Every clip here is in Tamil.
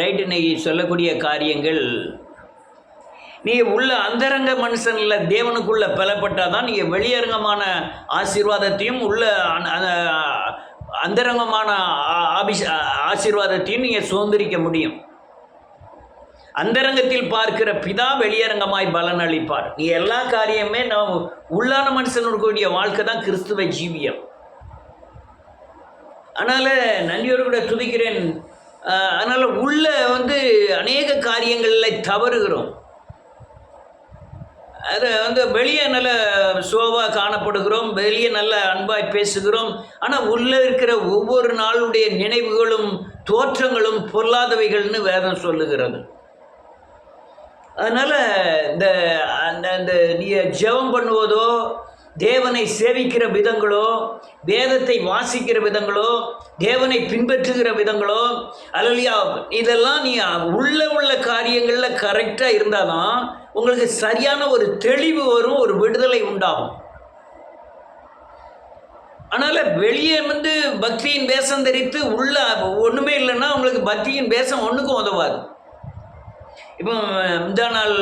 ரைட்டு. நீ சொல்லக்கூடிய காரியங்கள் நீ உள்ள அந்தரங்க மனுஷனில் தேவனுக்குள்ள பலப்பட்டால் தான் நீங்கள் வெளியரங்கமான ஆசீர்வாதத்தையும் உள்ள அந்தரங்கமான ஆசீர்வாதத்தையும் நீங்கள் சுதந்திரிக்க முடியும். அந்தரங்கத்தில் பார்க்கிற பிதா வெளியரங்கமாய் பலன் அளிப்பார். நீ எல்லா காரியமே நம்ம உள்ளான மனுஷனுடைய வாழ்க்கை தான் கிறிஸ்துவ ஜீவியம். அதனால் நன்றியோடு கூட துதிக்கிறேன். அதனால் உள்ள அநேக காரியங்களில் தவறுகிறோம். அதை வெளியே நல்ல சோவாக காணப்படுகிறோம், வெளியே நல்ல அன்பாய் பேசுகிறோம். ஆனால் உள்ளே இருக்கிற ஒவ்வொரு நாளுடைய நினைவுகளும் தோற்றங்களும் பொருளாதவைகள்னு வேதம் சொல்லுகிறது. அதனால் அந்த நீ ஜெபம் பண்ணுவதோ, தேவனை சேவிக்கிற விதங்களோ, வேதத்தை வாசிக்கிற விதங்களோ, தேவனை பின்பற்றுகிற விதங்களோ, அல்லையா, இதெல்லாம் நீ உள்ள காரியங்களில் கரெக்டாக இருந்தால் தான் உங்களுக்கு சரியான ஒரு தெளிவு வரும், ஒரு விடுதலை உண்டாகும். அதனால் வெளியே பக்தியின் வேஷம் தரித்து உள்ள ஒன்றுமே இல்லைன்னா உங்களுக்கு பக்தியின் வேஷம் ஒன்றுக்கும் உதவாது. இப்போ முந்தா நாள்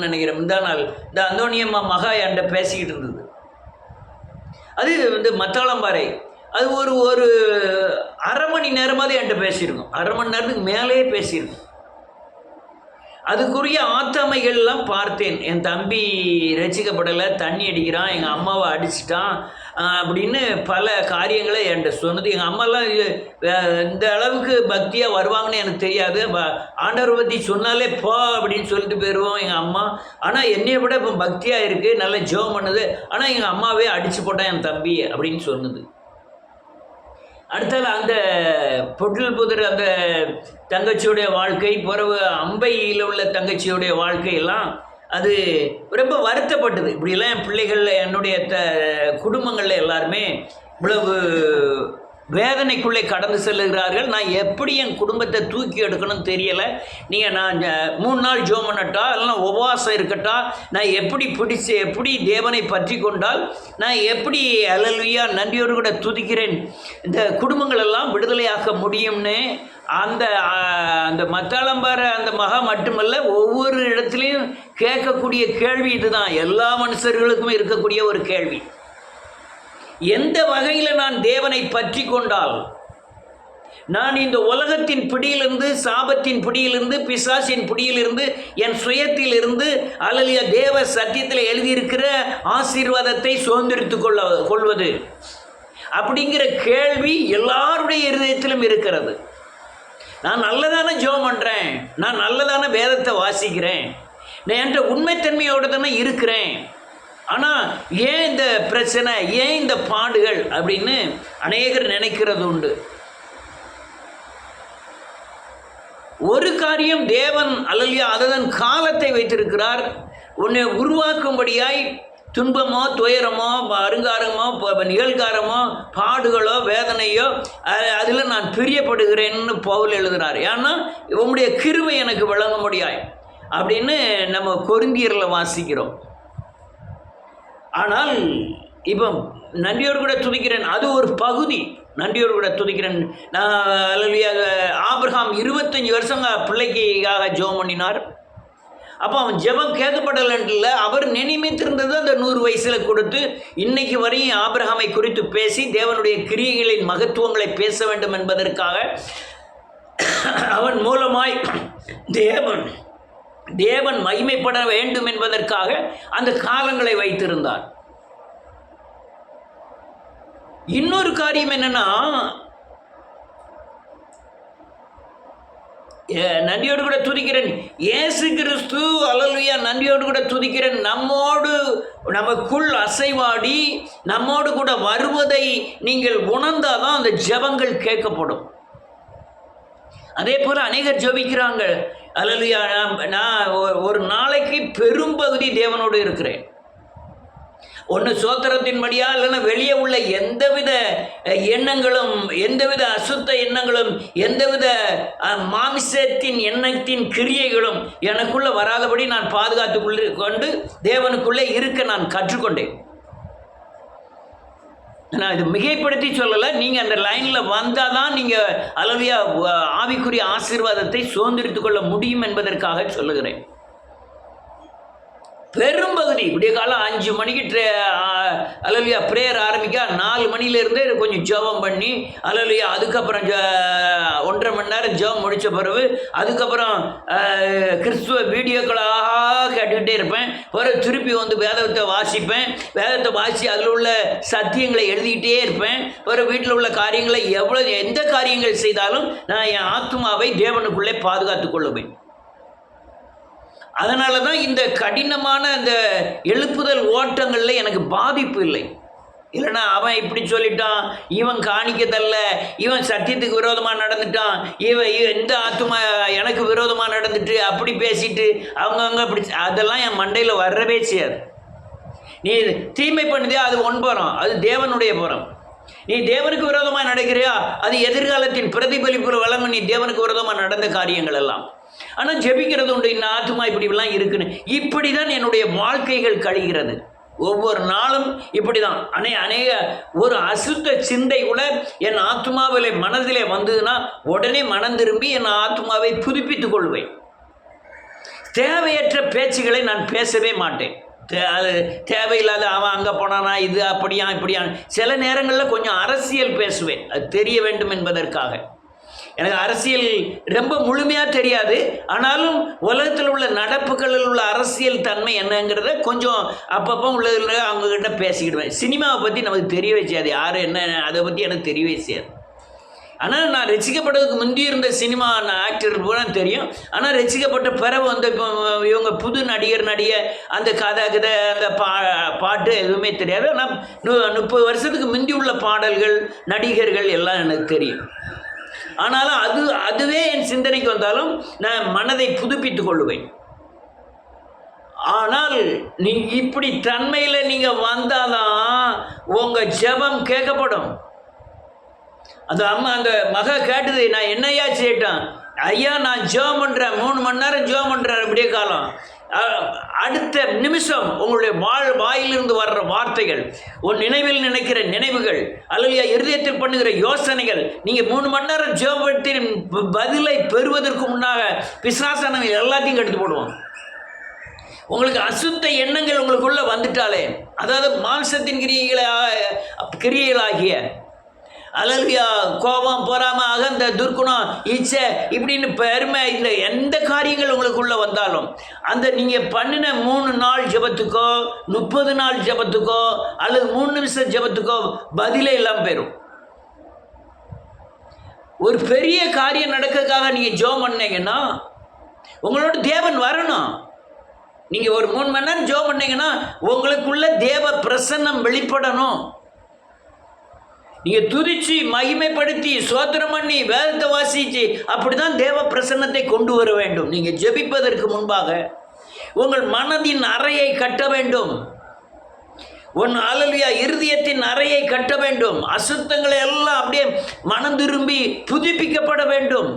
நினைக்கிறேன், முந்தா நாள் இந்த அந்தோனியம்மா மகா என்கிட்ட பேசிக்கிட்டு இருந்தது. அது மத்தாளம்பாறை. அது ஒரு அரை மணி நேரமாவது என்கிட்ட பேசியிருக்கோம். அரை மணி நேரத்துக்கு மேலேயே பேசியிருக்கோம். அதுக்குரிய ஆத்தமைகள்லாம் பார்த்தேன். என் தம்பி ரசிக்கப்படலை, தண்ணி அடிக்கிறான், எங்கள் அம்மாவை அடிச்சிட்டான் அப்படின்னு பல காரியங்களை என்கிட்ட சொன்னது. எங்கள் அம்மாலாம் இந்த அளவுக்கு பக்தியாக வருவாங்கன்னு எனக்கு தெரியாது. ஆண்டவரை பற்றி சொன்னாலே போ அப்படின்னு சொல்லிட்டு போயிடுவோம் எங்கள் அம்மா. ஆனால் என்னையை விட இப்போ பக்தியாக இருக்குது, நல்ல ஜெபம் பண்ணுது. ஆனால் எங்கள் அம்மாவே அடித்து போட்டான் என் தம்பி அப்படின்னு சொன்னது. அடுத்தால அந்த பொட்டில் புதர் அந்த தங்கச்சியுடைய வாழ்க்கை, பிறகு அம்பையில் உள்ள தங்கச்சியுடைய வாழ்க்கையெல்லாம் அது ரொம்ப வருத்தப்பட்டது. இப்படியெல்லாம் என் பிள்ளைகளில், என்னுடைய குடும்பங்களில் எல்லாருமே இவ்வளவு வேதனைக்குள்ளே கடந்து செல்லுகிறார்கள். நான் எப்படி என் குடும்பத்தை தூக்கி எடுக்கணும்னு தெரியலை. நீங்கள் நான் 3 நாள் ஜெபம் பண்ணட்டா, இல்லைன்னா உபவாசம் இருக்கட்டா, நான் எப்படி தேவனை பற்றி கொண்டால் நான் எப்படி அல்லேலூயா நன்றியோடு கூட துதிக்கிறேன் இந்த குடும்பங்களெல்லாம் விடுதலையாக்க முடியும்னு அந்த மத்தாளம்பார அந்த மகா மட்டுமல்ல, ஒவ்வொரு இடத்துலையும் கேட்கக்கூடிய கேள்வி இதுதான். எல்லா மனுஷர்களுக்கும் இருக்கக்கூடிய ஒரு கேள்வி. எந்த வகையில் நான் தேவனை பற்றி கொண்டால் நான் இந்த உலகத்தின் பிடியிலிருந்து, சாபத்தின் பிடியிலிருந்து, பிசாசின் பிடியிலிருந்து, என் சுயத்திலிருந்து அல்லது தேவ சத்தியத்தில் எழுதியிருக்கிற ஆசீர்வாதத்தை சுதந்திரித்து கொள்வது அப்படிங்கிற கேள்வி எல்லாருடைய இருதயத்திலும் இருக்கிறது. நான் நல்லதான ஜெபம் பண்ணுறேன், நான் நல்லதான வேதத்தை வாசிக்கிறேன், நான் என்ற உண்மைத்தன்மையோடு தானே இருக்கிறேன். ஆனால் ஏன் இந்த பிரச்சனை, ஏன் இந்த பாடுகள் அப்படின்னு அநேகர் நினைக்கிறது உண்டு. ஒரு காரியம் தேவன் அல்லையா அதன் காலத்தை வைத்திருக்கிறார். உன்னை உருவாக்கும்படியாய் துன்பமோ, துயரமோ, அருங்காரமோ, நிகழ்காரமோ, பாடுகளோ, வேதனையோ அதில் நான் பிரியப்படுகிறேன்னு பவுல் எழுதுகிறார். ஏன்னா உம்முடைய கிருபை எனக்கு வழங்க முடியாய் அப்படின்னு நம்ம கொரிந்தியரில் வாசிக்கிறோம். ஆனால் இப்போ நன்றியோடு கூட துதிக்கிறேன், அது ஒரு பகுதி. நன்றியோடு கூட துதிக்கிறேன். நான் ஆபிரகாம் 25 வருஷங்க பிள்ளைக்காக ஜெபம் பண்ணினார். அப்போ அவன் ஜெபம் கேட்கப்படலை. அவர் நினைமித்திருந்தது அந்த 100 வயசில் கொடுத்து இன்னைக்கு வரையும் ஆபிரகாமை குறித்து பேசி தேவனுடைய கிரியைகளின் மகத்துவங்களை பேச வேண்டும் என்பதற்காக அவன் மூலமாய் தேவன் மகிமைப்பட வேண்டும் என்பதற்காக அந்த காலங்களை வைத்திருந்தார். இன்னொரு காரியம் என்னன்னா, நன்றியோடு கூட துதிக்கிறேன் இயேசு கிறிஸ்து அல்லேலூயா நன்றியோடு கூட துதிக்கிறேன் நமக்குள் அசைவாடி நம்மோடு கூட வருவதை நீங்கள் உணர்ந்தாதான் அந்த ஜெபங்கள் கேட்கப்படும். அதே போல் அநேகர் ஜெபிக்கிறாங்க, அல்லேலூயா நான் ஒரு நாளைக்கு பெரும்பகுதி தேவனோடு இருக்கிறேன். ஒன்று சோத்திரத்தின்படியா, இல்லைன்னா வெளியே உள்ள எந்தவித எண்ணங்களும், எந்தவித அசுத்த எண்ணங்களும், எந்தவித மாமிசத்தின் எண்ணத்தின் கிரியைகளும் எனக்குள்ளே வராதபடி நான் பாதுகாத்து கொண்டு தேவனுக்குள்ளே இருக்க நான் கற்றுக்கொண்டேன். நான் இது மிகைப்படுத்தி சொல்லலை. நீங்கள் அந்த லைனில் வந்தால் தான் நீங்கள் அல்லேலூயா ஆவிக்குரிய ஆசீர்வாதத்தை சுதந்திரித்துக் கொள்ள முடியும் என்பதற்காக சொல்லுகிறேன். பெரும்பகுதி விடிய காலம் 5 மணிக்கு அல்லேலூயா ப்ரேயர் ஆரம்பிக்க 4 மணிலேருந்தே கொஞ்சம் ஜெபம் பண்ணி அல்லேலூயா அதுக்கப்புறம் 1.5 மணி நேரம் ஜெபம் முடித்த பிறகு அதுக்கப்புறம் கிறிஸ்துவ வீடியோக்களாக கேட்டுக்கிட்டே இருப்பேன். பிறகு திருப்பி வந்து வேதத்தை வாசிப்பேன். வேதத்தை வாசி அதில் உள்ள சத்தியங்களை எழுதிக்கிட்டே இருப்பேன். பிறகு வீட்டில் உள்ள காரியங்களை எந்த காரியங்கள் செய்தாலும் நான் என் ஆத்துமாவை தேவனுக்குள்ளே பாதுகாத்து கொள்ளுவேன். அதனால தான் இந்த கடினமான அந்த எழுப்புதல் ஓட்டங்களில் எனக்கு பாதிப்பு இல்லை. இல்லைன்னா அவன் இப்படி சொல்லிட்டான், இவன் காணிக்கதல்ல, இவன் சத்தியத்துக்கு விரோதமாக நடந்துட்டான், இந்த ஆத்துமா எனக்கு விரோதமாக நடந்துட்டு அப்படி பேசிட்டு அவங்கவுங்க அப்படி, அதெல்லாம் என் மண்டையில் வர்றவே செய்யாது. நீ தீமை பண்ணுதே அது புறம், அது தேவனுடைய புறம். நீ தேவனுக்கு விரோதமாக நடக்கிறியா, அது எதிர்காலத்தின் பிரதிபலிப்பு வழங்கும் நீ தேவனுக்கு விரோதமாக நடந்த காரியங்கள் எல்லாம். ஆனால் ஜெபிக்கிறது உண்டு, இந்த ஆத்துமா இப்படிலாம் இருக்குன்னு. இப்படி தான் என்னுடைய வாழ்க்கைகள் கழிகிறது. ஒவ்வொரு நாளும் இப்படி தான். அநேக ஒரு அசுத்த சிந்தை கூட என் ஆத்மாவிலே மனதிலே வந்ததுன்னா உடனே மனம் திரும்பி என் ஆத்மாவை புதுப்பித்துக் கொள்வேன். தேவையற்ற பேச்சுகளை நான் பேசவே மாட்டேன். அது தேவையில்லாத அவன் அங்கே போனானா, இது அப்படியா இப்படியா. சில நேரங்களில் கொஞ்சம் அரசியல் பேசுவேன், அது தெரிய வேண்டும் என்பதற்காக. எனக்கு அரசியல் ரொம்ப முழுமையாக தெரியாது, ஆனாலும் உலகத்தில் உள்ள நடப்புகளில் உள்ள அரசியல் தன்மை என்னங்கிறத கொஞ்சம் அப்பப்போ உள்ளதில் அவங்கக்கிட்ட பேசிக்கிடுவேன். சினிமாவை பற்றி நமக்கு தெரியவே செய்யாது, யார் என்ன அதை பற்றி எனக்கு தெரியவே செய்யாது. ஆனால் நான் ரசிக்கப்பட்டதுக்கு முந்தி இருந்த சினிமா ஆக்டர் கூட தெரியும். ஆனால் ரசிக்கப்பட்ட பிறகு வந்து இப்போ இவங்க புது நடிகை அந்த கதை அந்த பாட்டு எதுவுமே தெரியாது. ஆனால் 30 வருஷத்துக்கு முந்தி உள்ள பாடல்கள் நடிகர்கள் எல்லாம் எனக்கு தெரியும். ஆனாலும் அதுவே என் சிந்தனைக்கு வந்தாலும் நான் மனதை புதுப்பித்துக் கொள்ளுவேன். ஆனால் நீ இப்படி தன்மையில் நீங்கள் வந்தாதான் உங்கள் ஜெபம் கேட்கப்படும். அந்த அம்மா அந்த மக கேட்டது, நான் என்னையா செய்யட்டேன் ஐயா, நான் ஜெபம் பண்ணுறேன், 3 மணி நேரம் ஜெபம் பண்ணுறேன் விடிய காலம். அடுத்த நிமிஷம் உங்களுடைய வாயிலிருந்து வர்ற வார்த்தைகள், உன் நினைவில் நினைக்கிற நினைவுகள், அல்லது இருதயத்தில் பண்ணுகிற யோசனைகள், நீங்கள் 3 மணி நேரம் ஜெபத்தின் பதிலை பெறுவதற்கு முன்னாக பிசாசானவை எல்லாத்தையும் கெடுத்து போடுவோம். உங்களுக்கு அசுத்த எண்ணங்கள் உங்களுக்குள்ளே வந்துட்டாலே, அதாவது மாம்சத்தின் கிரியைகளாகிய அல்லேலூயா கோபம், பொறாமை, அகந்த, துர்க்குணம், இச்சை இப்படின்னு பெருமை, இந்த எந்த காரியங்கள் உங்களுக்குள்ளே வந்தாலும் அந்த நீங்கள் பண்ணின 3 நாள் ஜெபத்துக்கோ 30 நாள் ஜெபத்துக்கோ அல்லது 3 நிமிஷம் ஜெபத்துக்கோ பதிலே இல்லாமல் போயிடும். ஒரு பெரிய காரியம் நடக்கிறதுக்காக நீங்கள் ஜெபம் பண்ணீங்கன்னா உங்களோட தேவன் வரணும். நீங்கள் ஒரு 3 மணி நேரம் ஜெபம் பண்ணீங்கன்னா உங்களுக்குள்ள தேவ பிரசன்னம் வெளிப்படணும். நீங்கள் துதிச்சு மகிமைப்படுத்தி சோத்திரம் பண்ணி வேதத்தை வாசித்து அப்படி தான் தேவ பிரசன்னத்தை கொண்டு வர வேண்டும். நீங்கள் ஜெபிப்பதற்கு முன்பாக உங்கள் மனதின் அறையை கட்ட வேண்டும். அல்லேலூயா இருதயத்தின் அறையை கட்ட வேண்டும். அசுத்தங்களை எல்லாம் அப்படியே மனம் திரும்பி புதுப்பிக்கப்பட வேண்டும்.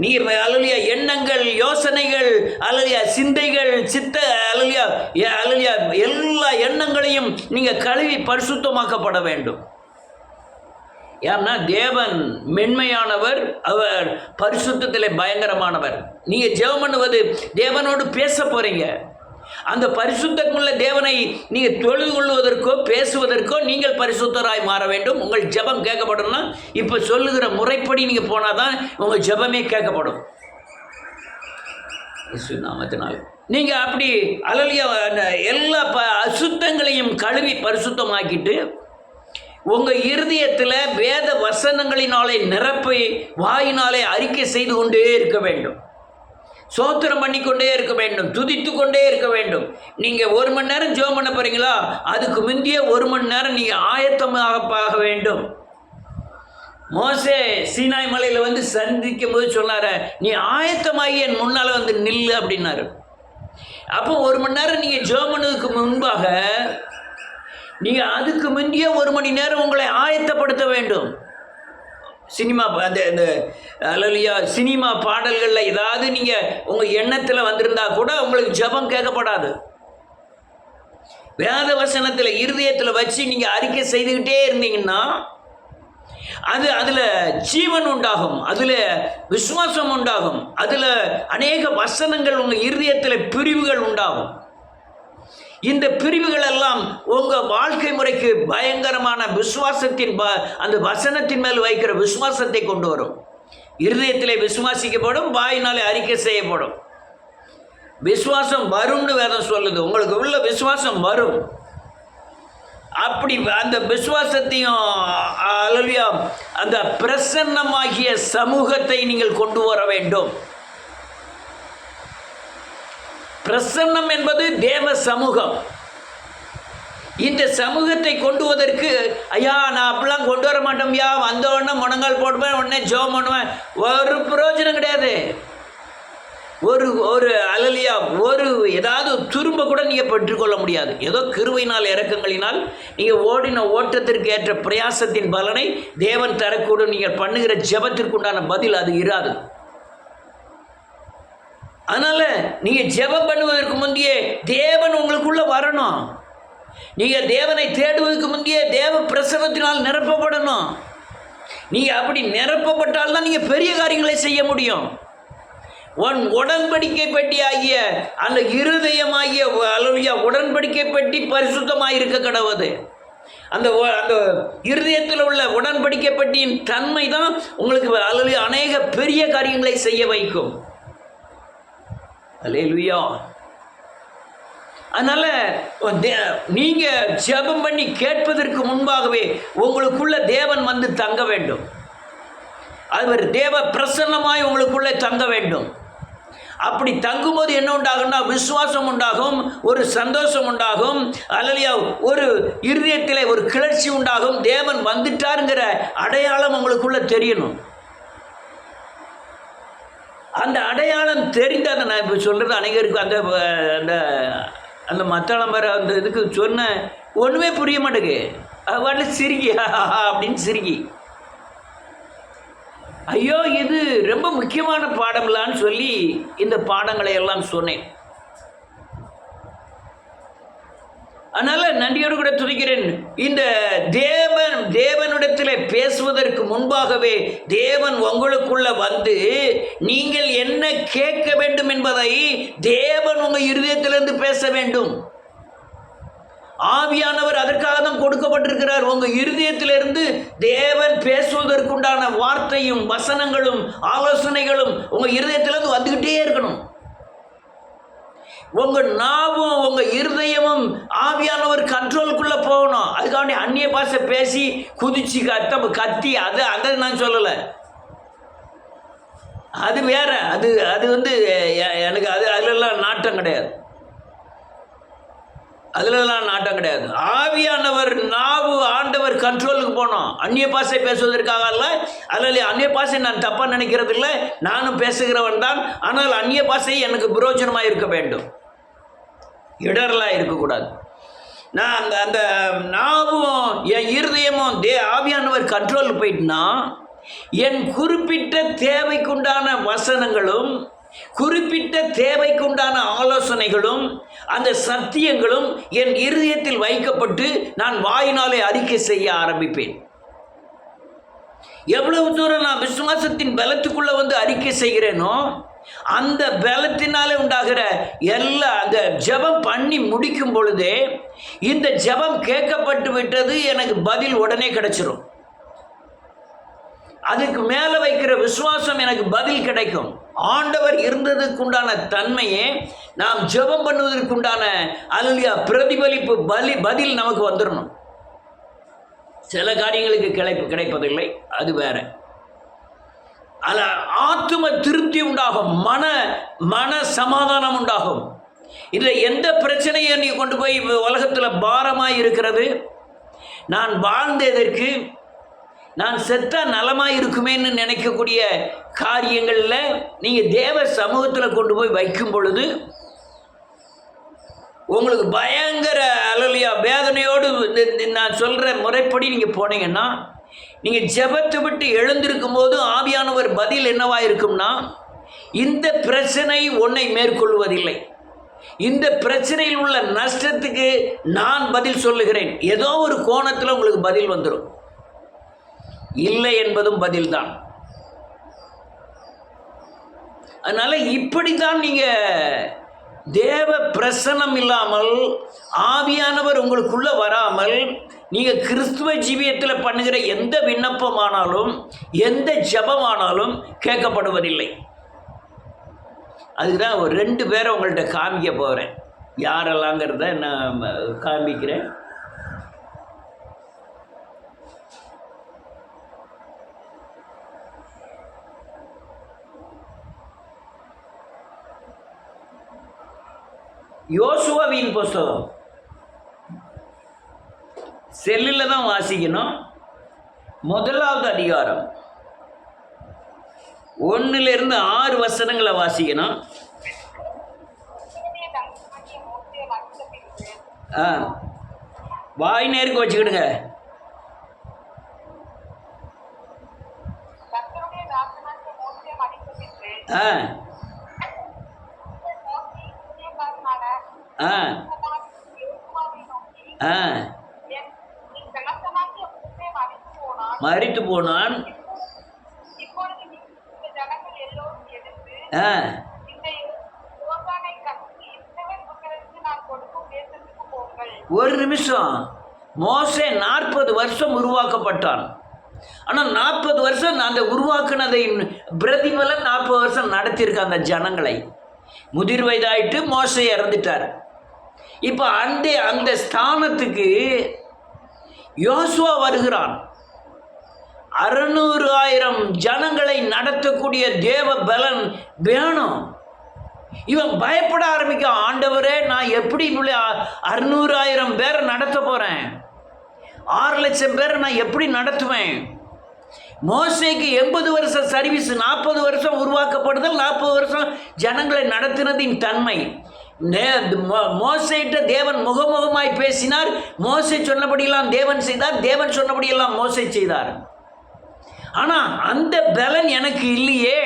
நீர் அல்லேலூயா எண்ணங்கள், யோசனைகள், அல்லேலூயா சிந்தைகள், சித்த அல்லேலூயா எல்லா எண்ணங்களையும் நீங்கள் கழுவி பரிசுத்தமாக்கப்பட வேண்டும். ஏன்னா தேவன் மென்மையானவர், அவர் பரிசுத்தத்திலே பயங்கரமானவர். நீங்கள் ஜெபம் பண்ணுவது தேவனோடு பேச போகிறீங்க. அந்த பரிசுத்தமுள்ள தேவனை நீங்கள் தொழுது கொள்வதற்கோ பேசுவதற்கோ நீங்கள் பரிசுத்தராய் மாற வேண்டும். உங்கள் ஜெபம் கேட்கப்படணும்னா இப்போ சொல்லுகிற முறைப்படி நீங்கள் போனால் தான் உங்கள் ஜெபமே கேட்கப்படும். நாமத்தினால் நீங்கள் அப்படி அல்லேலூயா எல்லா அசுத்தங்களையும் கழுவி பரிசுத்தமாக்கிட்டு உங்கள் இருதயத்தில் வேத வசனங்களினாலே நிரப்பி வாயினாலே அறிக்கை செய்து கொண்டே இருக்க வேண்டும். சோத்திரம் பண்ணிக்கொண்டே இருக்க வேண்டும். துதித்து கொண்டே இருக்க வேண்டும். நீங்கள் 1 மணி நேரம் ஜெபம் பண்ண போகிறீங்களா, அதுக்கு முந்தைய 1 மணி நேரம் நீங்கள் ஆயத்தமாக வேண்டும். மோசே சீனாய் மலையில் வந்து சந்திக்கும் போது சொன்னார், நீ ஆயத்தமாகி என் முன்னால் வந்து நில்லு அப்படின்னாரு. அப்போ 1 மணி நேரம் நீங்கள் ஜெபம் பண்ணதுக்கு முன்பாக நீங்கள் அதுக்கு முந்தைய 1 மணி நேரம் உங்களை ஆயத்தப்படுத்த வேண்டும். சினிமா அந்த அல்லேலூயா சினிமா பாடல்களில் ஏதாவது நீங்கள் உங்கள் எண்ணத்தில் வந்திருந்தா கூட உங்களுக்கு ஜெபம் கேட்கப்படாது. வேத வசனத்தில் இருதயத்தில் வச்சு நீங்கள் அறிக்கை செய்துக்கிட்டே இருந்தீங்கன்னா அதில் ஜீவன் உண்டாகும், அதில் விசுவாசம் உண்டாகும், அதில் அநேக வசனங்கள் உங்கள் இருதயத்தில் பிரிவுகள் உண்டாகும். இந்த பிரிவுகள் எல்லாம் உங்கள் வாழ்க்கை முறைக்கு பயங்கரமான விசுவாசத்தின் அந்த வசனத்தின் மேல் வைக்கிற விசுவாசத்தை கொண்டு வரும். இருதயத்திலே விசுவாசிக்கப்படும், வாயினாலே அறிக்கை செய்யப்படும். விசுவாசம் வரும்னு வேதம் சொல்லுது. உங்களுக்கு உள்ள விசுவாசம் வரும். அப்படி அந்த விசுவாசத்தையும் அல்லேலூயா அந்த பிரசன்னமாகிய சமூகத்தை நீங்கள் கொண்டு வர வேண்டும். பிரசன்னம் என்பது தேவ சமூகம். இந்த சமூகத்தை கொண்டு வருவதற்கு ஐயா நான் அப்படிலாம் கொண்டு வர மாட்டோம்யா, வந்த உடனே முழங்கால் போடுவேன், உடனே ஜெபம் பண்ணுவேன், ஒரு பிரயோஜனம் கிடையாது. ஒரு அல்லேலூயா ஒரு ஏதாவது துரும்ப கூட நீங்கள் பெற்றுக்கொள்ள முடியாது. ஏதோ கிருபையினால் இரக்கங்களினால் நீங்கள் ஓடின ஓட்டத்திற்கு ஏற்ற பிரயாசத்தின் பலனை தேவன் தரக்கூடும். நீங்கள் பண்ணுகிற ஜெபத்திற்குண்டான பதில் அது இராது. அதனால் நீங்கள் ஜெபம் பண்ணுவதற்கு முந்தையே தேவன் உங்களுக்குள்ள வரணும். நீங்கள் தேவனை தேடுவதற்கு முந்தையே தேவ பிரசன்னத்தினால் நிரப்பப்படணும். நீங்கள் அப்படி நிரப்பப்பட்டால்தான் நீங்கள் பெரிய காரியங்களை செய்ய முடியும். உடன்படிக்கை பெட்டி ஆகிய அந்த இருதயமாகிய அல்லேலூயா உடன்படிக்கை பெட்டி பரிசுத்தமாக இருக்க கடவுது. அந்த அந்த இருதயத்தில் உள்ள உடன்படிக்கை பெட்டியின் தன்மை தான் உங்களுக்கு அல்லேலூயா அநேக பெரிய காரியங்களை செய்ய வைக்கும். அல்லேலூயா. அதனால் நீங்கள் ஜெபம் பண்ணி கேட்பதற்கு முன்பாகவே உங்களுக்குள்ள தேவன் வந்து தங்க வேண்டும். அவர் தேவ பிரசன்னமாய் உங்களுக்குள்ளே தங்க வேண்டும். அப்படி தங்கும்போது என்ன உண்டாகும்னா விசுவாசம் உண்டாகும், ஒரு சந்தோஷம் உண்டாகும், அல்லேலூயா ஒரு இருதயத்தில் ஒரு கிளர்ச்சி உண்டாகும். தேவன் வந்துட்டாருங்கிற அடையாளம் உங்களுக்குள்ள தெரியணும். அந்த அடையாளம் தெரிந்தால் நான் இப்போ சொல்கிறது அநேகருக்கு அந்த அந்த அந்த மத்தளம் வர அந்த இதுக்கு சொன்ன ஒன்றுமே புரிய மாட்டேங்குது. அது சிரிக்கி அப்படின்னு சிரிக்கி, ஐயோ இது ரொம்ப முக்கியமான பாடங்களான்னு சொல்லி இந்த பாடங்களை எல்லாம் சொன்னேன். அதனால் நன்றியோடு கூட துதிக்கிறேன். இந்த தேவனிடத்தில் பேசுவதற்கு முன்பாகவே தேவன் உங்களுக்குள்ள வந்து நீங்கள் என்ன கேட்க வேண்டும் என்பதை தேவன் உங்கள் இருதயத்திலிருந்து பேச வேண்டும். ஆவியானவர் அதற்காக தான் கொடுக்கப்பட்டிருக்கிறார். உங்கள் இருதயத்திலிருந்து தேவன் பேசுவதற்குண்டான வார்த்தையும் வசனங்களும் ஆலோசனைகளும் உங்கள் இருதயத்திலிருந்து வந்துக்கிட்டே இருக்கணும். உங்கள் நாவும் உங்கள் இருதயமும் ஆவியானவர் கண்ட்ரோலுக்குள்ளே போகணும். அதுக்காண்டி அந்நிய பாஷை பேசி குதிச்சு கத்தி அதை நான் சொல்லலை. அது வேற. அது வந்து எனக்கு அதிலெல்லாம் நாட்டம் கிடையாது. அதிலெல்லாம் நாட்டம் கிடையாது. ஆவியானவர் நாவு ஆண்டவர் கண்ட்ரோலுக்கு போனோம். அந்நிய பாஷை பேசுவதற்காக அல்ல. அதில் அந்நிய பாஷை நான் தப்பாக நினைக்கிறது இல்லை, நானும் பேசுகிறவன் தான். ஆனால் அந்நிய பாஷை எனக்கு பிரயோஜனமாக இருக்க வேண்டும், இடரெல்லாம் இருக்கக்கூடாது. நான் அந்த நாவும் என் இருதயமும் ஆவியானவர் கண்ட்ரோல் போயிட்டுனா என் குறிப்பிட்ட தேவைக்குண்டான வசனங்களும் குறிப்பிட்ட தேவைக்குண்டான ஆலோசனைகளும் அந்த சத்தியங்களும் என் இருதயத்தில் வைக்கப்பட்டு நான் வாயினாலே அறிக்கை செய்ய ஆரம்பிப்பேன். எவ்வளவு தூரம் நான் விசுவாசத்தின் பலத்துக்குள்ள வந்து அறிக்கை செய்கிறேனோ அந்த பலத்தினாலே உண்டாகிற அந்த ஜெபம் பண்ணி முடிக்கும் பொழுதே இந்த ஜெபம் கேட்கப்பட்டு விட்டது, எனக்கு பதில் உடனே கிடைச்சிரும். அதுக்கு மேலே வைக்கிற விசுவாசம் எனக்கு பதில் கிடைக்கும். ஆண்டவர் இருந்ததுக்குண்டான தன்மையே நாம் ஜெபம் பண்ணுவதற்குண்டான அல்லேலூயா பிரதிபலிப்பு பதில் நமக்கு வந்துடணும். சில காரியங்களுக்கு கிடைப்பதில்லை, அது வேற. ஆத்தும திருப்தி உண்டாகும், மன சமாதானம் உண்டாகும். இதில் எந்த பிரச்சனையை நீ கொண்டு போய் உலகத்தில் பாரமாக இருக்கிறது, நான் வாழ்ந்ததற்கு நான் செத்தா நலமாக இருக்குமேன்னு நினைக்கக்கூடிய காரியங்களில் நீங்கள் தேவ சமூகத்தில் கொண்டு போய் வைக்கும் பொழுது உங்களுக்கு பயங்கர அல்லேலூயா வேதனையோடு நான் சொல்கிற முறைப்படி நீங்கள் போனீங்கன்னா, நீங்கள் ஜெபத்தை விட்டு எழுந்திருக்கும் போது ஆவியானவர் பதில் என்னவா இருக்கும்னா, இந்த பிரச்சனை உன்னை மேற்கொள்வதில்லை, இந்த பிரச்சனையில் உள்ள நஷ்டத்துக்கு நான் பதில் சொல்லுகிறேன். ஏதோ ஒரு கோணத்தில் உங்களுக்கு பதில் வந்துடும். இல்லை என்பதும் பதில்தான். அதனால இப்படித்தான் நீங்க தேவ பிரசன்னம் இல்லாமல், ஆவியானவர் உங்களுக்குள்ள வராமல், நீங்க கிறிஸ்துவ ஜீவியத்தில் பண்ணுகிற எந்த விண்ணப்பமானாலும் எந்த ஜெபமானாலும் கேட்கப்படுவதில்லை. அதுதான் ஒரு 2 பேரை உங்கள்கிட்ட காமிக்க போகிறேன். யாரெல்லாங்கிறத நான் காமிக்கிறேன். யோசுவாவின் புஸ்தகம் செல்லில் தான் வாசிக்கணும். 1வது அதிகாரம் 1லிருந்து 6 வசனங்களை வாசிக்கணும். வாய் நேருக்கு வச்சுக்கிடுங்க. மரித்து போனான். ஒரு நிமிஷம். மோசே 40 வருஷம் உருவாக்கப்பட்டான். ஆனால் 40 வருஷம் அந்த உருவாக்குனதை பிரதிபலன் 40 வருஷம் நடத்தியிருக்க அந்த ஜனங்களை. முதிர் வயதாயிட்டு மோசே இறந்துட்டார். இப்போ அந்த ஸ்தானத்துக்கு யோசுவா வருகிறான். 600,000 ஜனங்களை நடத்தக்கூடிய தேவ பலன் வேணும். இவன் பயப்பட ஆரம்பிக்க, ஆண்டவரே நான் எப்படி 600,000 பேரை நடத்த போகிறேன், 6 லட்சம் பேரை நான் எப்படி நடத்துவேன்? மோசேக்கு 80 வருஷம் சர்வீஸ், 40 வருஷம் உருவாக்கப்படுதல், 40 வருஷம் ஜனங்களை நடத்தினதின் தன்மை. மோசேட்ட தேவன் முகமுகமாய் பேசினார். மோசே சொன்னபடியெல்லாம் தேவன் செய்தார், தேவன் சொன்னபடியெல்லாம் மோசே செய்தார். ஆனால் அந்த பலன் எனக்கு இல்லையே,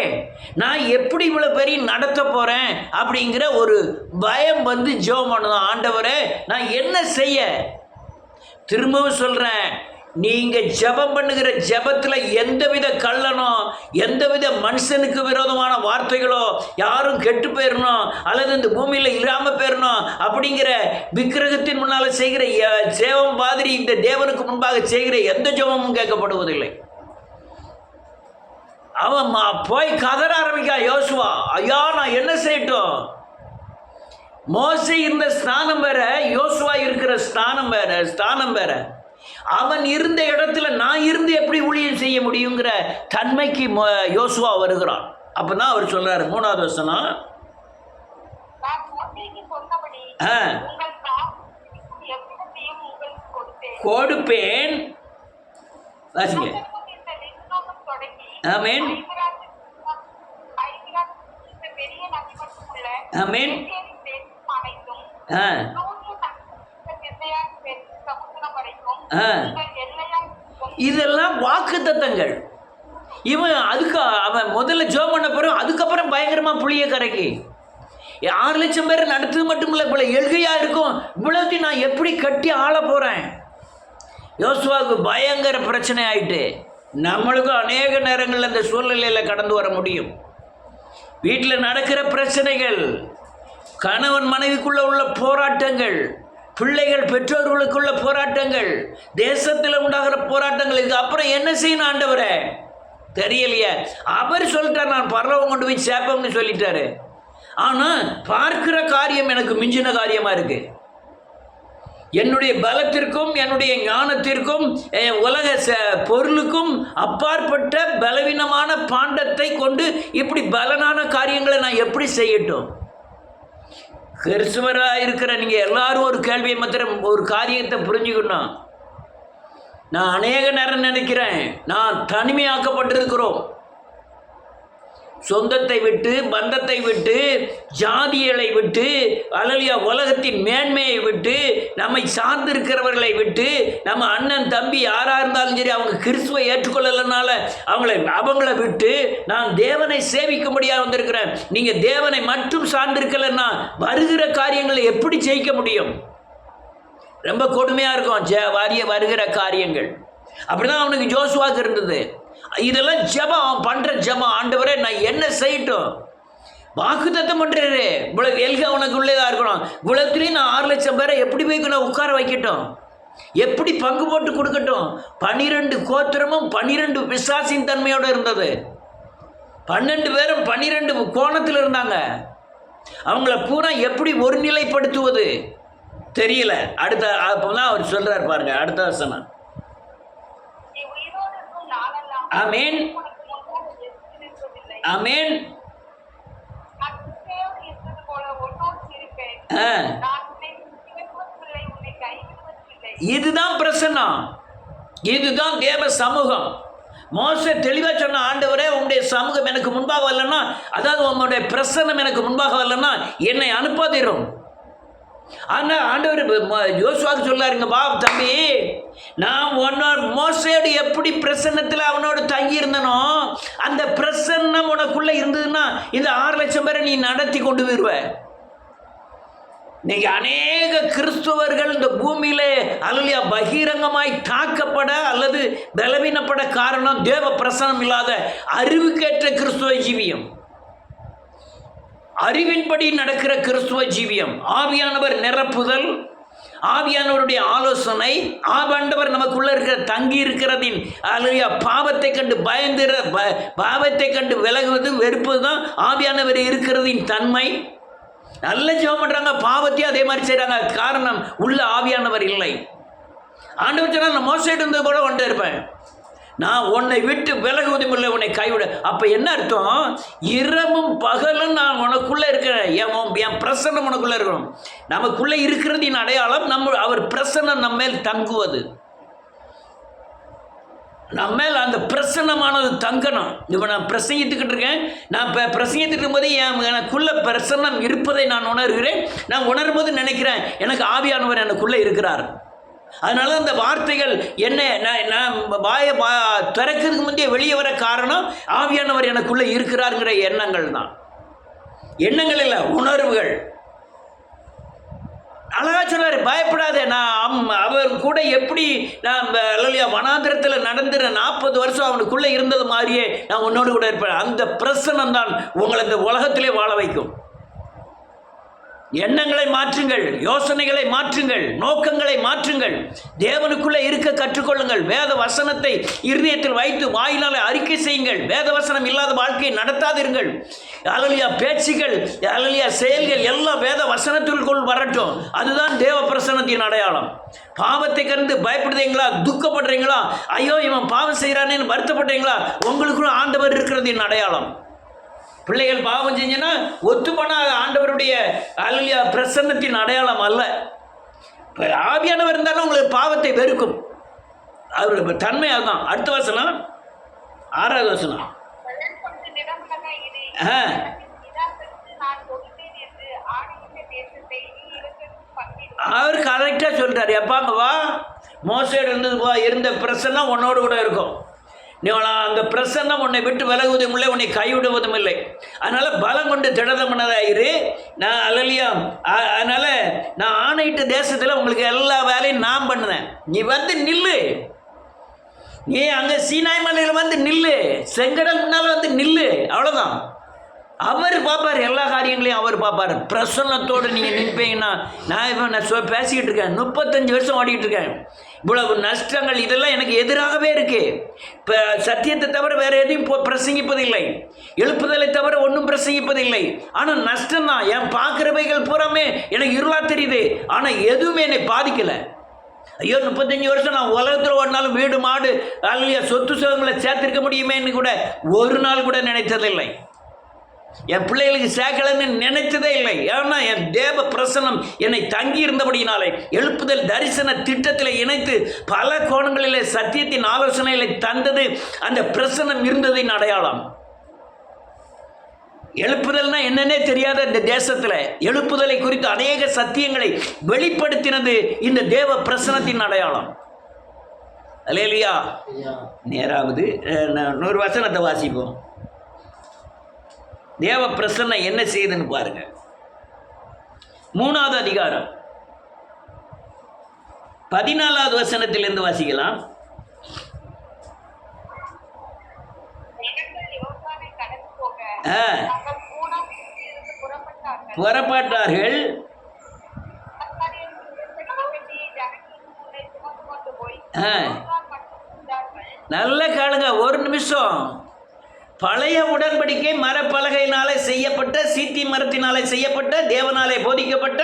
நான் எப்படி இவ்வளோ பெரிய நடத்த போகிறேன் அப்படிங்கிற ஒரு பயம் வந்து ஜெபம் பண்ணுதான். ஆண்டவரே நான் என்ன செய்ய? திரும்பவும் சொல்கிறேன், நீங்கள் ஜெபம் பண்ணுகிற ஜெபத்தில் எந்தவித கள்ளனோ, எந்தவித மனுஷனுக்கு விரோதமான வார்த்தைகளோ, யாரும் கெட்டு போயிடணும் அல்லது இந்த பூமியில் இல்லாமல் போயிடணும் அப்படிங்கிற விக்கிரகத்தின் முன்னால் செய்கிற ஜெபம் மாதிரி இந்த தேவனுக்கு முன்பாக செய்கிற எந்த ஜெபமும் கேட்கப்படுவதில்லை. அவன் போய் கதற ஆரம்பிக்கா. யோசுவா, ஐயா நான் என்ன செய்யட்டும்? மோசே இருந்த ஸ்தானம் வேற, யோசுவா இருக்கிற ஸ்தானம் வேற. அவன் இருந்த இடத்துல நான் இருந்து எப்படி ஊழியம் செய்ய முடியுங்கிற தன்மைக்கு யோசுவா வருகிறான். அப்பதான் அவர் சொல்றாரு 3வது வசனம், கொடுப்பேன். வாசிங்க. ஆமென், ஆமென். இதெல்லாம் வாக்குத்தத்தங்கள். அவன் முதல்ல ஜெபம் பண்ண பிறகு அதுக்கப்புறம் பயங்கரமா புளிய கரைக்கு 6 லட்சம் பேர் நடத்துது மட்டும் இல்லை, இவ்வளோ எழுகையா இருக்கும், இவ்வளோத்தையும் நான் எப்படி கட்டி ஆள போறேன்? யோசுவாவுக்கு பயங்கர பிரச்சனை ஆயிட்டு. நம்மளுக்கும் அநேக நேரங்களில் அந்த சூழ்நிலையில் கடந்து வர முடியும். வீட்டில் நடக்கிற பிரச்சனைகள், கணவன் மனைவிக்குள்ள உள்ள போராட்டங்கள், பிள்ளைகள் பெற்றோர்களுக்குள்ள போராட்டங்கள், தேசத்தில் உண்டாகிற போராட்டங்கள். இதுக்கு அப்புறம் என்ன செய்யணும் ஆண்டவரே தெரியலையே. அவர் சொல்லிட்டார், நான் பரலோகம் கொண்டு போய் சேர்ப்போம்னு சொல்லிட்டாரு. ஆனால் பார்க்கிற காரியம் எனக்கு மிஞ்சின காரியமாக இருக்கு. என்னுடைய பலத்திற்கும் என்னுடைய ஞானத்திற்கும் உலக பொருளுக்கும் அப்பாற்பட்ட பலவீனமான பாண்டத்தை கொண்டு இப்படி பலனான காரியங்களை நான் எப்படி செய்யட்டும்? கிறிஸ்துவராக இருக்கிற நீங்கள் எல்லாரும் ஒரு கேள்வியை மாத்திரம், ஒரு காரியத்தை புரிஞ்சுக்கணும். நான் அநேக நேரம் நினைக்கிறேன், நான் தனிமையாக்கப்பட்டிருக்கிறோம். சொந்தத்தை விட்டு, பந்தத்தை விட்டு, ஜாதிகளை விட்டு, அல்லேலூயா, உலகத்தின் மேன்மையை விட்டு, நம்மை சார்ந்திருக்கிறவர்களை விட்டு, நம்ம அண்ணன் தம்பி யாராக இருந்தாலும் சரி, அவங்க கிறிஸ்துவை ஏற்றுக்கொள்ளலைனால அவங்கள விட்டு நான் தேவனை சேவிக்க முடியாது வந்திருக்கிறேன். நீங்கள் தேவனை மட்டும் சார்ந்திருக்கலன்னா வருகிற காரியங்களை எப்படி ஜெயிக்க முடியும்? ரொம்ப கொடுமையாக இருக்கும் வருகிற காரியங்கள். அப்படிதான் அவனுக்கு ஜோசுவாக்கு இருந்தது. இதெல்லாம் ஜெபம், அவன் பண்ணுற ஜெபம், ஆண்டவரே நான் என்ன செய்யட்டும்? வாக்குத்தத்தம் பண்ணுறாரு, இவ்வளவு எல்கா உனக்கு உள்ளதாக இருக்கணும், இவ்வளவுலேயும் நான் 6 லட்சம் பேரை எப்படி போய் நான் உட்கார வைக்கட்டும், எப்படி பங்கு போட்டு கொடுக்கட்டும்? 12 கோத்திரமும் 12 பிசாசின் தன்மையோடு இருந்தது. 12 பேரும் 12 கோணத்தில் இருந்தாங்க. அவங்கள பூரா எப்படி ஒருநிலைப்படுத்துவது தெரியல. அடுத்த அப்போதான் அவர் சொல்றார் பாருங்க, அடுத்த வசனம். ஆமென், ஆமென். இதுதான் பிரசன்னம், இதுதான் தேவ சமூகம். மோசே தெளிவாக சொன்ன, ஆண்டவரே உங்களுடைய சமூகம் எனக்கு முன்பாக வரலன்னா, அதாவது உங்களுடைய பிரசன்னம் எனக்கு முன்பாக வரலன்னா என்னை அனுப்பாதிரும். ஆனால் ஆண்டவர் யோசுவாக்கு சொல்லாருங்க, பா தம்பி, நான் மோசேடு எப்படி பிரசன்னத்தில் அவனோடு தங்கி இருந்தனோ அந்த பிரசன்னம் உனக்குள்ளே இருந்ததுன்னா இந்த 6 லட்சம் பேரை நீ நடத்தி கொண்டு வருவ. இன்னைக்கு அநேக கிறிஸ்துவர்கள் இந்த பூமியிலே அல்லேலூயா பகிரங்கமாய் தாக்கப்பட அல்லது பலவீனப்பட காரணம் தேவ பிரசன்னம் இல்லாத அறிவுக்கேற்ற கிறிஸ்துவ ஜீவியம், அறிவின்படி நடக்கிற கிறிஸ்துவ ஜீவியம். ஆவியானவர் நிரப்புதல், ஆவியானவருடைய ஆலோசனை, ஆண்டவர் நமக்குள்ள இருக்கிற தங்கி இருக்கிறதின் அல்லேலூயா பாவத்தை கண்டு பயந்துற, பாவத்தை கண்டு விலகுவது, வெறுப்பது தான் ஆவியானவர் இருக்கிறதின் தன்மை. நல்ல ஜெபம் பண்றாங்க, பாவத்தையும் அதே மாதிரி செய்றாங்க. காரணம், உள்ள ஆவியானவர் இல்லை. ஆண்டவர் சொன்னா, நான் மோசடி இருந்தது கூட கொண்டு இருப்பேன், நான் உன்னை விட்டு விலகுவதும் இல்லை, உன்னை கைவிட. அப்போ என்ன அர்த்தம்? இரவும் பகலும் நான் உனக்குள்ளே இருக்கிறேன், என் பிரசன்னம் உனக்குள்ளே இருக்கணும். நமக்குள்ளே இருக்கிறதின் அடையாளம் அவர் பிரசன்னம் நம்ம மேல் தங்குவது, நம்மேல் அந்த பிரசன்னமானது தங்கணும். இப்போ நான் பிரசங்கித்துக்கிட்டு இருக்கேன், நான் இப்போ பிரசங்கித்துட்டு இருக்கும்போது எனக்குள்ள பிரசன்னம் இருப்பதை நான் உணர்கிறேன். நான் உணரும்போது நினைக்கிறேன், எனக்கு ஆவியானவர் எனக்குள்ளே இருக்கிறார். அதனால அந்த வார்த்தைகள் என்ன, நான் வாயை திறக்கிறதுக்கு முந்தைய வெளியே வர காரணம் ஆவியானவர் எனக்குள்ளே இருக்கிறாருங்கிற எண்ணங்கள் தான். எண்ணங்கள் இல்லை, உணர்வுகள். அழகா சொன்னார், பயப்படாத, நான் அவர் கூட எப்படி நான் அல்லேலூயா வனாந்திரத்தில் நடந்துற 40 வருஷம் அவனுக்குள்ளே இருந்தது மாதிரியே நான் உன்னோடு கூட இருப்பேன். அந்த பிரசன்னம் தான் உங்களை இந்த உலகத்திலே வாழ வைக்கும். எண்ணங்களை மாற்றுங்கள், யோசனைகளை மாற்றுங்கள், நோக்கங்களை மாற்றுங்கள், தேவனுக்குள்ளே இருக்க கற்றுக்கொள்ளுங்கள். வேத வசனத்தை இருதயத்தில் வைத்து வாயினாலே அறிக்கை செய்யுங்கள். வேத வசனம் இல்லாத வாழ்க்கையை நடத்தாதிருங்கள். அல்லேலூயா பேச்சுகள், அல்லேலூயா செயல்கள் எல்லாம் வேத வசனத்திற்குள் வரட்டும். அதுதான் தேவ பிரசன்னத்தின் அடையாளம். பாவத்தை கண்டு பயப்படுறீங்களா, துக்கப்படுறீங்களா, ஐயோ இவன் பாவம் செய்கிறானேன்னு வருத்தப்படுறீங்களா, உங்களுக்குள்ள ஆண்டவர் இருக்கிறதின் அடையாளம். பிள்ளைகள் பாவம் செஞ்சனா ஒத்துப்போனால் ஆண்டவருடைய அல்லேலூயா பிரசன்னத்தின் அடையாளம் அல்ல. ஆவியானவர் இருந்தாலும் உங்களுக்கு பாவத்தை வெறுக்கும், அவருக்கு தன்மை அதுதான். அடுத்த வசனம், 6வது வசனம். அவர் கரெக்டாக சொல்கிறார், எப்பாங்க வா, மோசடி இருந்த பிரசன்னம் உன்னோடு கூட இருக்கும். நீ அந்த பிரசன்னம் உன்னை விட்டு விலகுவதும் இல்லை, உன்னை கைவிடுவதும் இல்லை. அதனால் பலம் கொண்டு திடதமனதாயிரு. நான் அல்லேலூயா, அதனால் நான் ஆணையிட்ட தேசத்தில் உங்களுக்கு எல்லா வேலையும் நான் பண்ணுவேன். நீ வந்து நில்லு, நீ அங்கே சீனாய் மலையில் வந்து நில்லு, செங்கடல் முன்னால் வந்து நில்லு, அவ்வளோதான். அவர் பார்ப்பார், எல்லா காரியங்களையும் அவர் பார்ப்பார். பிரசன்னத்தோடு நீங்கள் நிற்பீங்கன்னா, நான் இப்போ பேசிக்கிட்டு இருக்கேன், 35 வருஷம் ஓடிக்கிட்டு இருக்கேன், இவ்வளவு நஷ்டங்கள் இதெல்லாம் எனக்கு எதிராகவே இருக்கு. இப்போ சத்தியத்தை தவிர வேறு எதையும் பிரசங்கிப்பதில்லை, எழுப்புதலை தவிர ஒன்றும் பிரசங்கிப்பதில்லை. ஆனால் நஷ்டம்தான். என் பார்க்குறவைகள் பூராமே எனக்கு இருளா தெரியுது, ஆனால் எதுவுமே என்னை பாதிக்கலை. ஐயோ 35 வருஷம் நான் உலகத்தில் ஒரு நாள் வீடு மாடு அல்லையா சொத்து சுகங்களை சேர்த்திருக்க முடியுமேன்னு கூட ஒரு நாள் கூட நினைத்ததில்லை. என் பிள்ளைகளுக்கு சேர்க்கலன்னு நினைத்ததே இல்லை. ஏன்னா என் தேவ பிரசன்னம் என்னை தங்கி இருந்தபடியினாலே எழுப்புதல் தரிசன திட்டத்தில் இணைத்து பல கோணங்களிலே சத்தியத்தின் ஆலோசனைகளை தந்தது அந்த பிரசன்னம் இருந்ததின் அடையாளம். எழுப்புதல்னா என்னன்னே தெரியாத இந்த தேசத்தில் எழுப்புதலை குறித்து அநேக சத்தியங்களை வெளிப்படுத்தினது இந்த தேவ பிரசனத்தின் அடையாளம். அல்லேலூயா. நேராவது 100 வசனத்தை வாசிப்போம். தேவ பிரசன்னம் என்ன செய்யுதுன்னு பாருங்க. 3வது அதிகாரம் 14வது வசனத்திலிருந்து வாசிக்கலாம். புறப்பட்டார்கள். நல்ல காலுங்க, ஒரு நிமிஷம். பழைய உடன்படிக்கை மரப்பலகையினாலே செய்யப்பட்ட, சீத்தி மரத்தினாலே செய்யப்பட்ட, தேவனாலே போதிக்கப்பட்ட,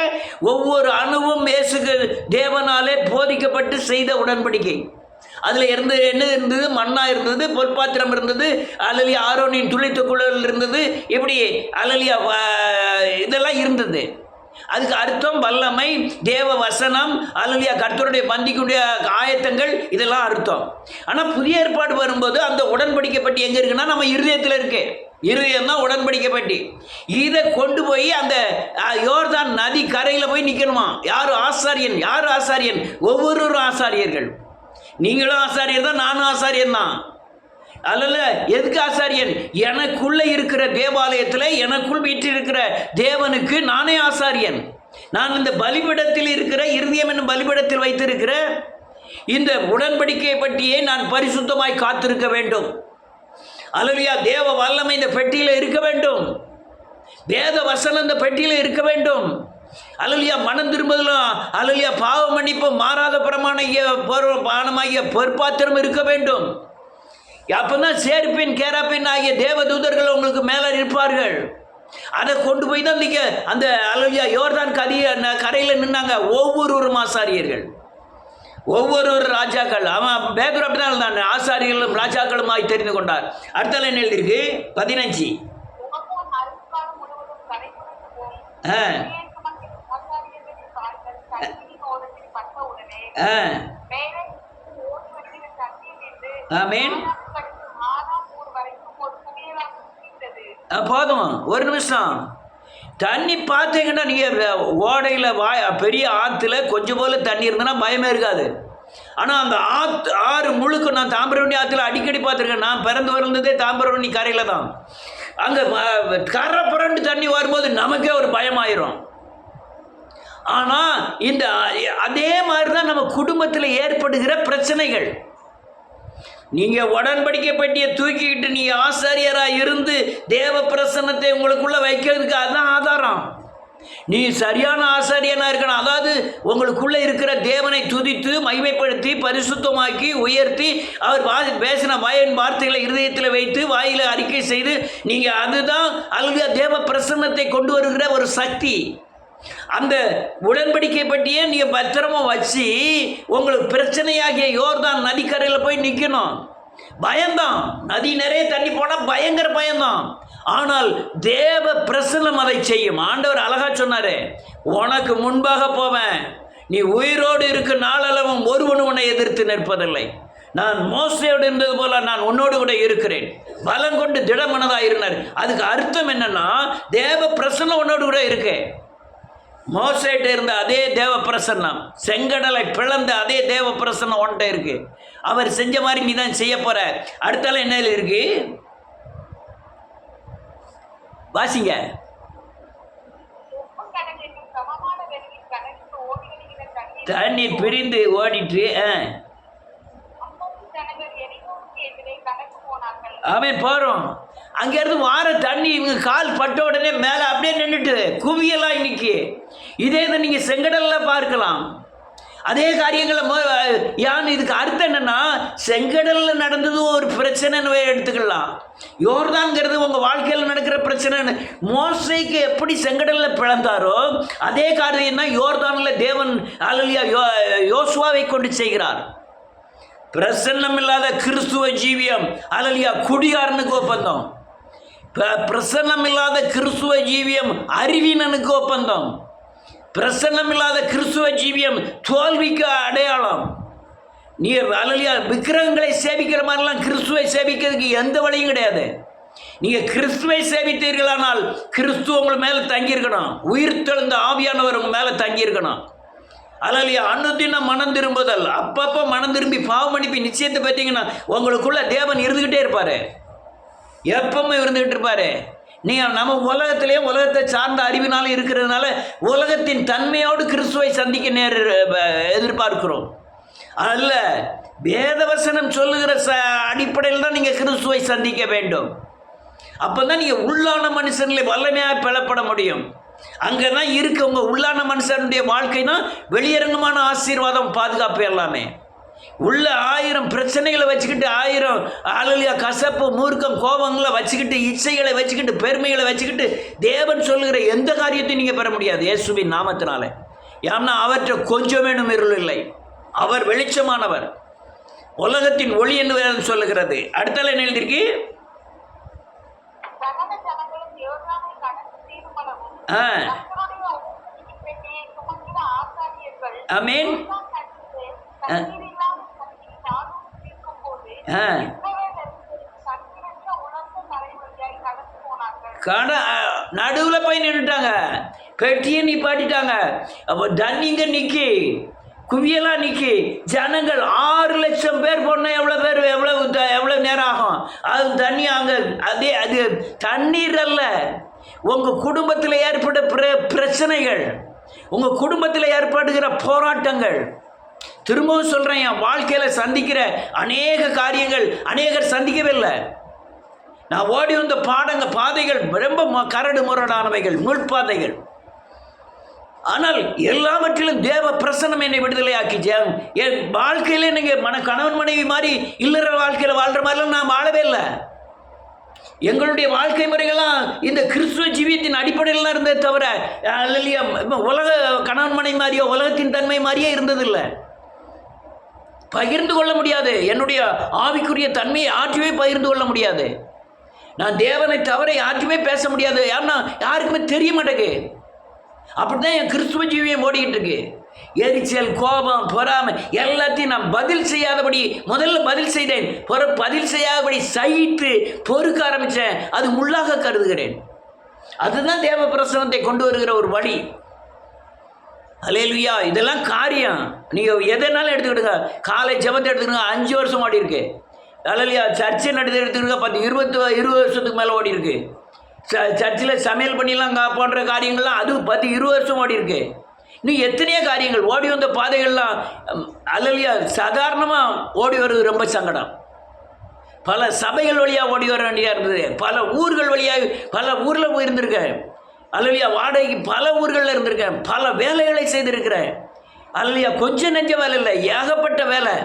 ஒவ்வொரு அணுவும் இயேசுக்கு தேவனாலே போதிக்கப்பட்டு செய்த உடன்படிக்கை. அதில் என்ன இருந்தது? மண்ணா இருந்தது, பொற்பாத்திரம் இருந்தது, அல்லலியா ஆரோனின் துளித்த குழல் இருந்தது, இப்படி அல்லலியா இதெல்லாம் இருந்தது. அதுக்கு அர்த்தம் வல்லமை, தேவ வசனம், அல்லலியா கர்த்தருடைய பந்திக்குடைய ஆயத்தங்கள், இதெல்லாம் அர்த்தம். ஆனால் புதிய ஏற்பாடு வரும்போது அந்த உடன்படிக்கை பற்றி எங்கே இருக்குன்னா நம்ம இருதயத்தில் இருக்கு. இருதயம் தான் உடன்படிக்கை பற்றி. இதை கொண்டு போய் அந்த யோர்தான் நதி கரையில் போய் நிற்கணுமா? யார் ஆசாரியன்? யார் ஆசாரியன்? ஒவ்வொரு ஆசாரியர்கள். நீங்களும் ஆசாரியர் தான், நானும் ஆசாரியன் தான். அல்ல, எதுக்கு ஆசாரியன்? எனக்குள்ள இருக்கிற தேவாலயத்தில் எனக்குள் வீற்றிருக்கிற தேவனுக்கு நானே ஆசாரியன். நான் இந்த பலிபீடத்தில் இருக்கிற இருதயம் என்னும் பலிபீடத்தில் வைத்திருக்கிற இந்த உடன்படிக்கையை பற்றியே நான் பரிசுத்தமாய் காத்திருக்க வேண்டும். அல்லேலூயா. தேவ வல்லமை இந்த பெட்டியில் இருக்க வேண்டும். வேத வசனம் இந்த பெட்டியில் இருக்க வேண்டும். அல்லேலூயா. மனம் திரும்புதலும், அல்லேலூயா, பாவ மன்னிப்பும், மாறாத பானமாகிய பொற்பாத்திரம் இருக்க வேண்டும். அப்பதான் சேர்ப்பின் கேராப்பின் ஆகிய தேவ தூதர்கள் உங்களுக்கு மேலே இருப்பார்கள். அதை கொண்டு போய் தான் நீங்க அந்த அல்லேலூயா யோர்தான் கரையில் நின்னாங்க. ஒவ்வொரு ஆசாரியர்கள், ஒவ்வொரு ராஜாக்கள். அவன் பேதுரு அப்படிதான் தான் ஆசாரியர்களும் ராஜாக்களுமாய் தெரிந்து கொண்டார். அடுத்த என்ன எழுதியிருக்கு? 15. ஆமென். போதும், ஒரு நிமிஷம். தண்ணி பார்த்தீங்கன்னா நீங்கள் ஓடையில் பெரிய ஆற்றுல கொஞ்சம் போல தண்ணி இருந்ததுன்னா பயமே இருக்காது. ஆனால் அந்த ஆறு முழுக்க நான் தாமிரபரணி ஆற்றுல அடிக்கடி பார்த்துருக்கேன். நான் பிறந்து வளர்ந்ததே தாமிரபரணி கரையில் தான். அங்கே கரை புரண்டு தண்ணி வரும்போது நமக்கே ஒரு பயமாயிரும். ஆனால் இந்த அதே மாதிரி தான் நம்ம குடும்பத்தில் ஏற்படுகிற பிரச்சனைகள். நீங்கள் உடன்படிக்கை பெட்டியை தூக்கிக்கிட்டு நீங்கள் ஆசாரியராக இருந்து தேவ பிரசன்னத்தை உங்களுக்குள்ளே வைக்கிறதுக்கு அதுதான் ஆதாரம். நீ சரியான ஆசாரியனாக இருக்கணும். அதாவது உங்களுக்குள்ளே இருக்கிற தேவனை துதித்து மகிமைப்படுத்தி பரிசுத்தமாக்கி உயர்த்தி அவர் பேசின வார்த்தைகளை இருதயத்தில் வைத்து வாயில் அறிக்கை செய்து நீங்கள், அதுதான் அல்லது தேவ பிரசன்னத்தை கொண்டு வருகிற ஒரு சக்தி. அந்த உடன்படிக்கை பற்றியே நீங்கள் பத்திரமா வச்சு உங்களுக்கு பிரச்சனையாகிய யோர்தான் நதிக்கரையில் போய் நிற்கணும். பயம்தான், நதி நிறைய தண்ணி போனால் பயங்கர பயம்தான். ஆனால் தேவ பிரசன்னம் அதை செய்யும். ஆண்டவர் அழகா சொன்னாரு, உனக்கு முன்பாக போவேன், நீ உயிரோடு இருக்க நாளளவும் ஒருவனும் உன்னை எதிர்த்து நிற்பதில்லை. நான் மோசையோடு இருந்தது போல நான் உன்னோடு கூட இருக்கிறேன், பலம் கொண்டு திடமனதாக இருந்தார். அதுக்கு அர்த்தம் என்னன்னா, தேவ பிரசன்னம் உன்னோடு கூட இருக்கு. மோசைட்ட இருந்த அதே தேவ பிரசன்னம், செங்கடலை பிளந்த அதே தேவ பிரசன்னம் உன்கிட்ட இருக்கு. அவர் செஞ்ச மாதிரி நீ தான் செய்ய போற. அடுத்தால என்ன இருக்கு வாசிங்க. தண்ணீர் பிரிந்து ஓடிட்டு அவன் போறோம். அங்கேருந்து வார தண்ணி இவங்க கால் பட்ட உடனே மேலே அப்படியே நின்றுட்டு குவியலாம். இன்னைக்கு இதே இதை நீங்கள் செங்கடலில் பார்க்கலாம். அதே காரியங்களை இதுக்கு அர்த்தம் என்னன்னா, செங்கடலில் நடந்ததும் ஒரு பிரச்சனைன்னு எடுத்துக்கலாம். யோர்தான்ங்கிறது உங்கள் வாழ்க்கையில் நடக்கிற பிரச்சனைன்னு. மோசைக்கு எப்படி செங்கடலில் பிளந்தாரோ அதே காரியம் தான் யோர்தானில் தேவன் அல்லேலூயா யோசுவாவை கொண்டு செய்கிறார். பிரசன்னம் இல்லாத கிறிஸ்துவ ஜீவியம் அல்லேலூயா குடிகாரனுக்கு ஒப்பந்தம். பிரசன்னம் இல்லாத கிறிஸ்துவ ஜீவியம் அறிவீனனுக்கு ஒப்பந்தம். பிரசன்னம் இல்லாத கிறிஸ்துவ ஜீவியம் தோல்விக்கு அடையாளம். நீ அல்லேலூயா விக்கிரகங்களை சேவிக்கிற மாதிரிலாம் கிறிஸ்துவை சேவிக்கிறதுக்கு எந்த வழியும் கிடையாது. நீங்கள் கிறிஸ்துவை சேவித்தீர்களானால் கிறிஸ்து உங்கள் மேலே தங்கியிருக்கணும். உயிர்த்தெழுந்த ஆவியானவர் உங்கள் மேலே தங்கியிருக்கணும். அல்லையா, அனுதினம் மனம் திரும்புதல், அப்பப்போ மனம் திரும்பி பாவம் மன்னிப்பு நிச்சயத்தை பார்த்தீங்கன்னா உங்களுக்குள்ள தேவன் இருந்துக்கிட்டே இருப்பார், எப்பவுமே இருந்துக்கிட்டு இருப்பார். நீங்கள் நம்ம உலகத்தை சார்ந்த அறிவினாலும் இருக்கிறதுனால உலகத்தின் தன்மையோடு கிறிஸ்துவை சந்திக்க எதிர்பார்க்கிறோம். அல்ல, வேதவசனம் சொல்லுகிற அடிப்படையில் தான் நீங்கள் கிறிஸ்துவை சந்திக்க வேண்டும். அப்போ தான் நீங்கள் உள்ளான மனுஷனில் வல்லமையாக பெறப்பட முடியும். அங்கே தான் இருக்கு உங்கள் உள்ளான மனுஷனுடைய வாழ்க்கை தான் வெளியரங்கமான ஆசீர்வாதம், பாதுகாப்பு எல்லாமே. உள்ள 1000 பிரச்சனைகளை வச்சுக்கிட்டு, 1000 அலலியா கசப்பு மூர்க்கம் கோபங்களை வச்சுக்கிட்டு, இச்சைகளை வச்சுக்கிட்டு, பெருமைகளை வச்சுக்கிட்டு தேவன் சொல்லுகிற எந்த காரியத்தையும் நீங்கள் பெற முடியாது இயேசுவின் நாமத்தினால. ஏன்னா அவற்றை கொஞ்சம் வேணும் இருள் இல்லை. அவர் வெளிச்சமானவர், உலகத்தின் ஒளி என்று வேதம் சொல்லுகிறது. அடுத்த லைன் எழுதிருக்கு, ஆமென். நடுவில் போய் நின்றுட்டாங்க, பெட்டியை நிப்பாட்டிட்டாங்க. அப்போ தண்ணிங்க நிக்கி குவியலாக நிற்கி ஜனங்கள் 6 லட்சம் பேர் போனால் எவ்வளோ நேரம் ஆகும்? அது தண்ணி அங்கே அது தண்ணீர் அல்ல, உங்கள் குடும்பத்தில் ஏற்பட்ட பிரச்சனைகள், உங்கள் குடும்பத்தில் ஏற்படுகிற போராட்டங்கள். திரும்பவும் சொல்கிறேன், என் வாழ்க்கையில் சந்திக்கிற அநேக காரியங்கள் அநேகர் சந்திக்கவே இல்லை. நான் ஓடி வந்த பாதைகள் ரொம்ப கரடு முரடானவைகள், முள்பாதைகள். ஆனால் எல்லாவற்றிலும் தேவ பிரசன்னம் என்னை விடுதலையாக்கிச்சு. என் வாழ்க்கையிலே நீங்கள் கணவன் மனைவி மாதிரி இல்லற வாழ்க்கையில் வாழ்கிற மாதிரிலாம் நான் வாழவே இல்லை. எங்களுடைய வாழ்க்கை முறைகள்லாம் இந்த கிறிஸ்துவ ஜீவியத்தின் அடிப்படையில் தான் இருந்தே தவிர இல்லையா உலக கணவன் மனைவி மாதிரியோ உலகத்தின் தன்மை மாதிரியே இருந்ததில்லை. பகிர்ந்து கொள்ள முடியாது, என்னுடைய ஆவிக்குரிய தன்மையை யாற்றுமே பகிர்ந்து கொள்ள முடியாது. நான் தேவனை தவிர யாற்றுமே பேச முடியாது, யாருன்னா யாருக்குமே தெரிய மாட்டேங்கு. அப்படிதான் என் கிறிஸ்துவ ஜீவியம் ஓடிக்கிட்டு இருக்கு. எரிச்சல், கோபம், பொறாமை எல்லாத்தையும் நான் பதில் செய்யாதபடி, முதல்ல பதில் செய்தேன், பதில் செய்யாதபடி சகித்து பொறுக்க ஆரம்பித்தேன். அது முள்ளாக கருதுகிறேன். அதுதான் தேவ பிரசனத்தை கொண்டு வருகிற ஒரு வழி. அல்லேலூயா. இதெல்லாம் காரியம். நீங்கள் எதனாலும் எடுத்துக்கிடுங்க. காலை ஜெபத்தை எடுத்துக்கிடுங்க, 5 வருஷம் ஓடி இருக்கு. அல்லேலூயா. சர்ச்சை நடத்தி எடுத்துக்கிடுங்க, 20 வருஷத்துக்கு மேலே ஓடி இருக்கு. சர்ச்சில் சமையல் பண்ணிலாம் போன்ற காரியங்கள்லாம் அது 10-20 வருஷம் ஓடி இருக்கு. இன்னும் எத்தனையோ காரியங்கள் ஓடி வந்த பாதைகள்லாம் அல்லையா சாதாரணமாக ஓடி வருது. ரொம்ப சங்கடம். பல சபைகள் வழியாக ஓடி வர வேண்டியதாக இருந்தது. பல ஊர்கள் வழியாக பல ஊரில் போயிருந்திருக்கேன். அல்லையா வாடகைக்கு பல ஊர்களில் இருந்திருக்கேன். பல வேலைகளை செய்திருக்கிறேன். அல்லையா கொஞ்சம் நெஞ்ச வேலை இல்லை, ஏகப்பட்ட வேலை.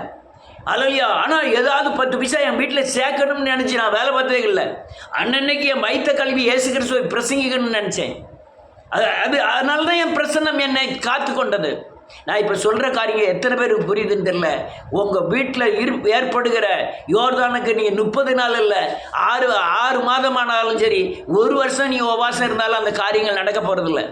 அல்லையா ஆனால் ஏதாவது 10 பைசா என் வீட்டில் சேர்க்கணும்னு நினச்சி நான் வேலை பார்த்ததே இல்லை. அன்னன்னைக்கு என் வயிற்ற கல்வி இயேசு கிறிஸ்துவை பிரசங்கிக்கணும்னு நினச்சேன். அதனால தான் என் பிரசன்னம் என்னை காத்து கொண்டது. நான் இப்போ சொல்கிற காரியம் எத்தனை பேருக்கு புரியுதுன்னு தெரியல. உங்கள் வீட்டில் ஏற்படுகிற யோர்தானுக்கு நீங்கள் 30 நாள் இல்லை, 6 மாதமானாலும் சரி, 1 வருஷம் நீங்கள் உபவாசம் இருந்தாலும் அந்த காரியங்கள் நடக்க போகிறதில்ல.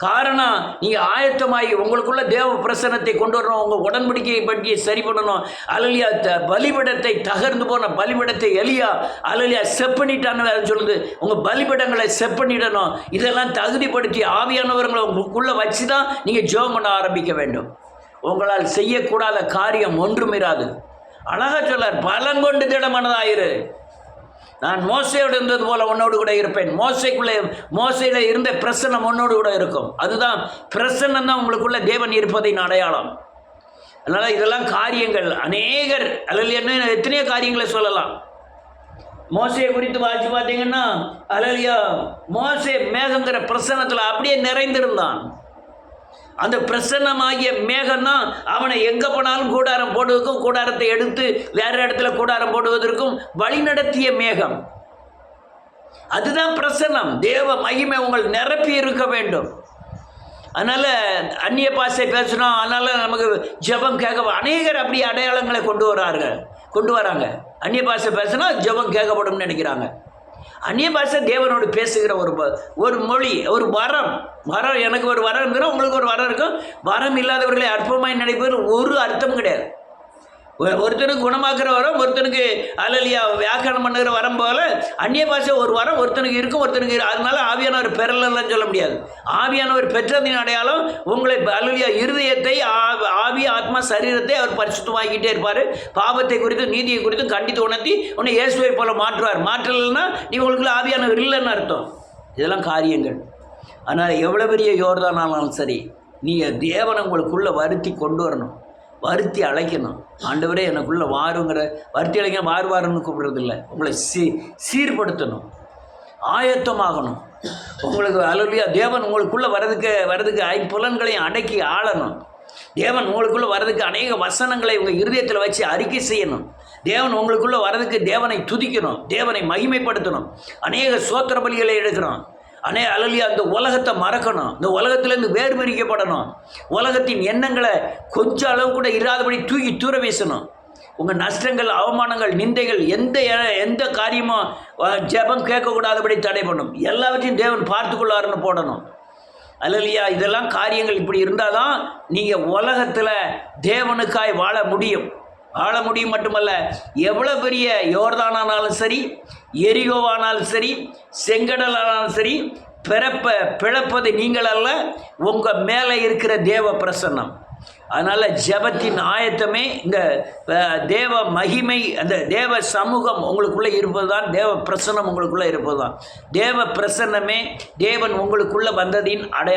காரணம், நீங்கள் ஆயத்தமாகி உங்களுக்குள்ள தேவ பிரசனத்தை கொண்டு வரணும். உங்கள் உடன்படிக்கையை பற்றி சரி பண்ணணும். அலலியா பலிபீடத்தை தகர்ந்து போன பலிபீடத்தை எலியா அலலியா செப்பனிட்டான்னு சொல்லுது. உங்கள் பலிபீடங்களை செப்பனிடணும். இதெல்லாம் தகுதிப்படுத்தி ஆவியானவர்களை உங்களுக்குள்ளே வச்சு தான் நீங்கள் ஜெபம் பண்ண ஆரம்பிக்க வேண்டும். உங்களால் செய்யக்கூடாத காரியம் ஒன்றும் இராது. அழகாக சொல்லார், பலங்கொண்டு திடமானதாயிரு. நான் மோசையோடு இருந்தது போல உன்னோடு கூட இருப்பேன். மோசையில் இருந்த பிரசன்னம் உன்னோடு கூட இருக்கும். அதுதான் பிரசன்னம் தான் உங்களுக்குள்ள தேவன் இருப்பதின் அடையாளம். அதனால் இதெல்லாம் காரியங்கள் அநேகர் அல்லது என்ன எத்தனையோ காரியங்களை சொல்லலாம். மோசையை குறித்து வாசி பார்த்தீங்கன்னா அல்லையா மோசே மேகங்கிற பிரசன்னத்தில் அப்படியே நிறைந்திருந்தான். அந்த பிரசன்னமாகிய மேகம்தான் அவனை எங்கே போனாலும் கூடாரம் போடுவதற்கும் கூடாரத்தை எடுத்து வேறு இடத்துல கூடாரம் போடுவதற்கும் வழிநடத்திய மேகம். அதுதான் பிரசன்னம். தேவ மகிமை உங்கள் நிரப்பி இருக்க வேண்டும். அதனால் அந்நிய பாஷை பேசணும், அதனால் நமக்கு ஜெபம் கேட்க அநேகர் அப்படி அடையாளங்களை கொண்டு வராங்க. அந்நிய பாஷை பேசினா ஜெபம் கேட்கப்படும்னு நினைக்கிறாங்க. அந்நிய பாஷை தேவனோடு பேசுகிற ஒரு மொழி, ஒரு வரம். எனக்கு ஒரு வரம் இருக்குன்னா உங்களுக்கு ஒரு வரம் இருக்கும். வரம் இல்லாதவர்களை அற்பமாய் நினைப்பது ஒரு அர்த்தம் கிடையாது. ஒருத்தனுக்கு குணமாக்குற வரம், ஒருத்தனுக்கு அல்லேலூயா வியாக்கியானம் பண்ணுகிற வரம் போல அந்நிய பாஷை ஒரு வரம் ஒருத்தனுக்கு இருக்கும், ஒருத்தனுக்கு அதனால ஆவியானவர் பெறலாம் சொல்ல முடியாது. ஆவியானவர் பெற்றதின் அடையாளம் உங்களை அல்லேலூயா இருதயத்தை, ஆவி, ஆத்மா, சரீரத்தை அவர் பரிசுத்தமாக்கிட்டே இருப்பார். பாவத்தை குறித்து நீதியை குறித்து கண்டித்து உணர்த்தி உன்னை இயேசுவை போல மாற்றுவார். மாற்றலைன்னா நீ உங்களுக்குள்ள ஆவியானவர் இல்லைன்னு அர்த்தம். இதெல்லாம் காரியங்கள். அதனால் எவ்வளோ பெரிய யோர்தான் ஆனாலும் சரி, நீங்கள் தேவனை உங்களுக்குள்ளே வருத்தி கொண்டு வரணும், வருத்தி அழைக்கணும். ஆண்டவரே எனக்குள்ளே வாருங்கிற வருத்தி அழைக்க வாருன்னு கூப்பிட்றதில்ல, உங்களை சீர்படுத்தணும், ஆயத்தமாகணும். உங்களுக்கு அல்லேலூயா தேவன் உங்களுக்குள்ளே வர்றதுக்கு ஐம்புலன்களையும் அடக்கி ஆளணும். தேவன் உங்களுக்குள்ளே வர்றதுக்கு அநேக வசனங்களை உங்கள் இருதயத்தில் வச்சு அறிக்கை செய்யணும். தேவன் உங்களுக்குள்ளே வர்றதுக்கு தேவனை துதிக்கணும், தேவனை மகிமைப்படுத்தணும், அநேக சோத்திர பலிகளை எடுக்கணும். அல்லேலூயா அந்த உலகத்தை மறக்கணும், இந்த உலகத்திலேருந்து வேறு பிரிக்கப்படணும், உலகத்தின் எண்ணங்களை கொஞ்சம் அளவு கூட இராதபடி தூக்கி தூர வீசணும். உங்கள் நஷ்டங்கள், அவமானங்கள், நிந்தைகள் எந்த காரியமும் ஜெபம் கேட்கக்கூடாதபடி தடை பண்ணும். எல்லாவற்றையும் தேவன் பார்த்துக்கொள்ளாருன்னு போடணும். அல்லேலூயா இதெல்லாம் காரியங்கள் இப்படி இருந்தால் தான் நீங்கள் உலகத்தில் தேவனுக்காய் வாழ முடியும் மட்டுமல்ல, எவ்வளோ பெரிய யோர்தானானாலும் சரி, எரிகோவானாலும் சரி, செங்கடலானாலும் சரி, பிளப்பது நீங்கள் அல்ல, உங்கள் மேலே இருக்கிற தேவ பிரசன்னம். அதனால் ஜெபத்தின் ஆயத்தமே இந்த தேவ மகிமை, அந்த தேவ சமூகம் உங்களுக்குள்ளே இருப்பது தான், தேவ பிரசன்னம் உங்களுக்குள்ளே இருப்பது தான். தேவ பிரசன்னமே தேவன் உங்களுக்குள்ளே வந்ததின் அடையாளம்.